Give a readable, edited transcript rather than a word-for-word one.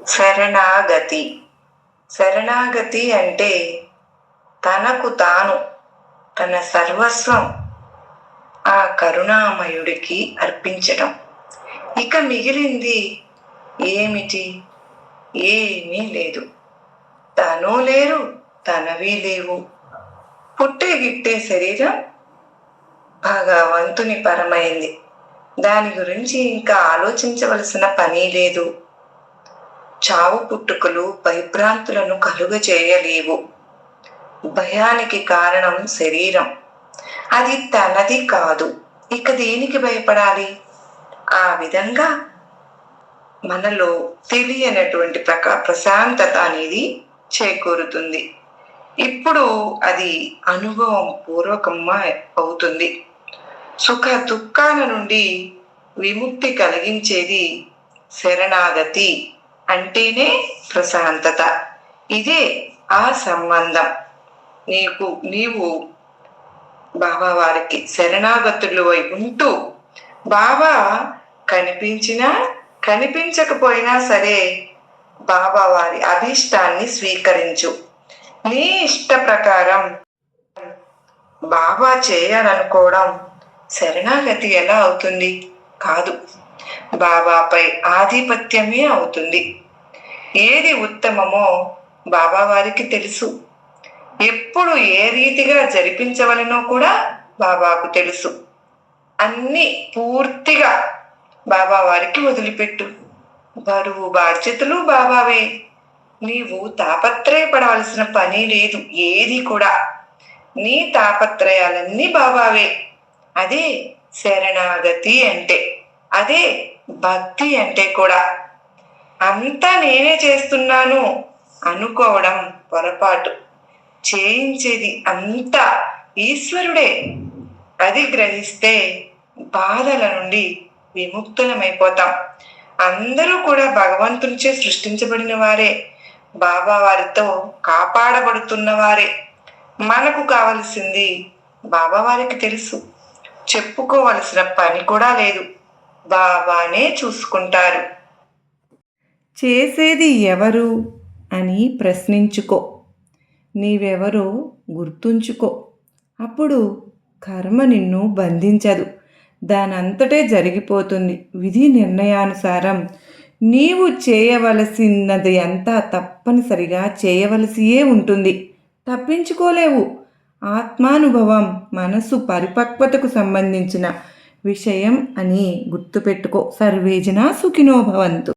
శరణాగతి. శరణాగతి అంటే తనకు తాను, తన సర్వస్వం ఆ కరుణామయుడికి అర్పించటం. ఇక మిగిలింది ఏమిటి? ఏమీ లేదు. తను లేరు, తనవి లేవు. పుట్టే గిట్టే శరీరం భగవంతుని పరమైంది. దాని గురించి ఇంకా ఆలోచించవలసిన పని లేదు. చావు పుట్టుకలు భయభ్రాంతులను కలుగజేయలేవు. భయానికి కారణం శరీరం. అది తనది కాదు. ఇక దేనికి భయపడాలి? ఆ విధంగా మనలో తెలియనటువంటి ప్రశాంతత అనేది చేకూరుతుంది. ఇప్పుడు అది అనుభవం పూర్వకంగా అవుతుంది. సుఖ దుఃఖాల నుండి విముక్తి కలిగించేది శరణాగతి అంటేనే ప్రశాంతత. ఇదే ఆ సంబంధం. నీవు బాబా వారికి శరణాగతులు ఉంటూ బాబా కనిపించినా కనిపించకపోయినా సరే బాబా వారి అభీష్టాన్ని స్వీకరించు. నీ ఇష్ట ప్రకారం బాబా చేయాలనుకోవడం శరణాగతి ఎలా అవుతుంది? కాదు. బాబాపై ఆధిపత్యమే అవుతుంది. ఏది ఉత్తమమో బాబా వారికి తెలుసు. ఎప్పుడు ఏ రీతిగా జరిపించవలనో కూడా బాబాకు తెలుసు. అన్నీ పూర్తిగా బాబా వారికి వదిలిపెట్టు. బరువు బాధ్యతలు బాబావే. నీవు తాపత్రయపడవలసిన పని లేదు. ఏది కూడా నీ తాపత్రయాలన్నీ బాబావే. అదే శరణాగతి అంటే. అదే భక్తి అంటే కూడా. అంతా నేనే చేస్తున్నాను అనుకోవడం పొరపాటు. చేయించేది అంతా ఈశ్వరుడే. అది గ్రహిస్తే బాధల నుండి విముక్తులమైపోతాం. అందరూ కూడా భగవంతునిచే సృష్టించబడిన వారే. బాబా వారితో కాపాడబడుతున్న వారే. మనకు కావలసింది బాబా వారికి తెలుసు. చెప్పుకోవలసిన పని కూడా లేదు. బాబానే చూసుకుంటారు. చేసేది ఎవరు అని ప్రశ్నించుకో. నీవెవరో గుర్తుంచుకో. అప్పుడు కర్మ నిన్ను బంధించదు. దానంతటే జరిగిపోతుంది. విధి నిర్ణయానుసారం నీవు చేయవలసినది అంతా తప్పనిసరిగా చేయవలసియే ఉంటుంది. తప్పించుకోలేవు. ఆత్మానుభవం మనసు పరిపక్వతకు సంబంధించిన విషయం అని గుర్తుపెట్టుకో. సర్వేజన సుఖినో భవంతు.